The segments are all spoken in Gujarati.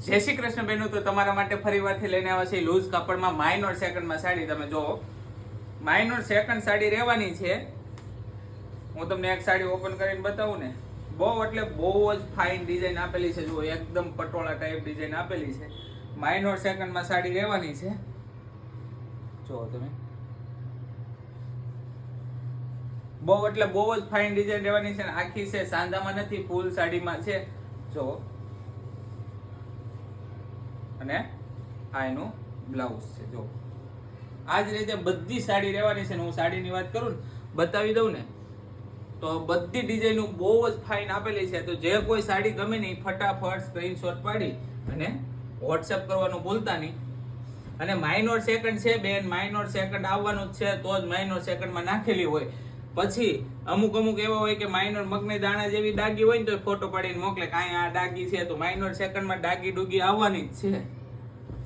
જય શ્રી કૃષ્ણ બહેનો, તો તમારા માટે ફરી વારથી લઈને આવ્યા છે લૂઝ કાપડમાં માઇનોર સેકન્ડમાં સાડી. તમે જો માઇનોર સેકન્ડ સાડી રહેવાની છે. હું તમને એક સાડી ઓપન કરીને બતાવું ને, બહુ એટલે બહુ જ ફાઇન ડિઝાઇન આપેલી છે. જુઓ, એકદમ પટોળા ટાઈપ ડિઝાઇન આપેલી છે. માઇનોર સેકન્ડમાં સાડી રહેવાની છે. જુઓ તમે, બહુ એટલે બહુ જ ફાઇન ડિઝાઇન રહેવાની છે. આખી છે સાંધામાં નથી, ફૂલ સાડીમાં છે. જો, અને આ એનું બ્લાઉઝ છે. જો, આ જ રીતે બધી સાડી રહેવાની છે. હું સાડીની વાત કરું ને, બતાવી દઉં ને, તો બધી ડિઝાઇનો બહુ જ ફાઇન આપેલી છે. તો જે કોઈ સાડી ગમે ને, ફટાફટ સ્ક્રીનશોટ પાડી અને વોટ્સએપ કરવાનું ભૂલતા નહીં. અને માઇનોર સેકન્ડ છે બેન, માઇનોર સેકન્ડ આવવાનું જ છે, તો જ માઇનોર સેકન્ડમાં નાખેલી હોય. પછી અમુક એવા હોય કે માઇનોર મગની દાણા જેવી ડાગી હોય ને, તો ફોટો પાડીને મોકલે કે આ ડાગી છે. તો માઇનોર સેકન્ડમાં ડાગી ડૂગી આવવાની જ છે.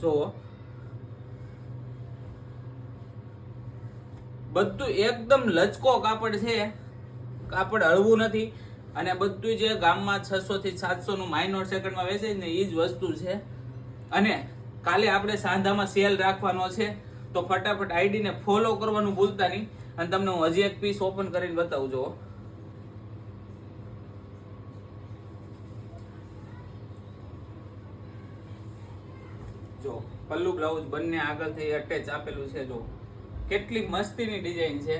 જો, બધું એકદમ લચકો કાપડ છે, કાપડ હળવું નથી. અને બધું જે ગામમાં 600 થી 700 નું માઇનોર સેકન્ડમાં વેચે ને, એ જ વસ્તુ છે. અને કાલે આપણે સાંધામાં સેલ રાખવાનો છે, તો ફટાફટ આઈડી ને ફોલો કરવાનું ભૂલતા નહીં. અને તમને હું હજી એક પીસ ઓપન કરીને બતાવું. જો, જો પલ્લુ બ્લાઉઝ બંને આગળથી અટેચ આપેલું છે. જો કેટલી મસ્તીની ડિઝાઇન છે,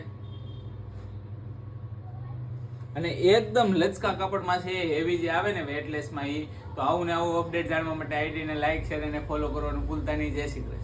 અને એકદમ લચકા કાપડમાં છે. હેવી જે આવે ને વેટલેસમાં, એ તો આવું ને આવું અપડેટ જાણવા માટે આઈડી ને લાઈક, શેર અને ફોલો કરવાનું ભૂલતા નહીં. જય શ્રી કૃષ્ણ.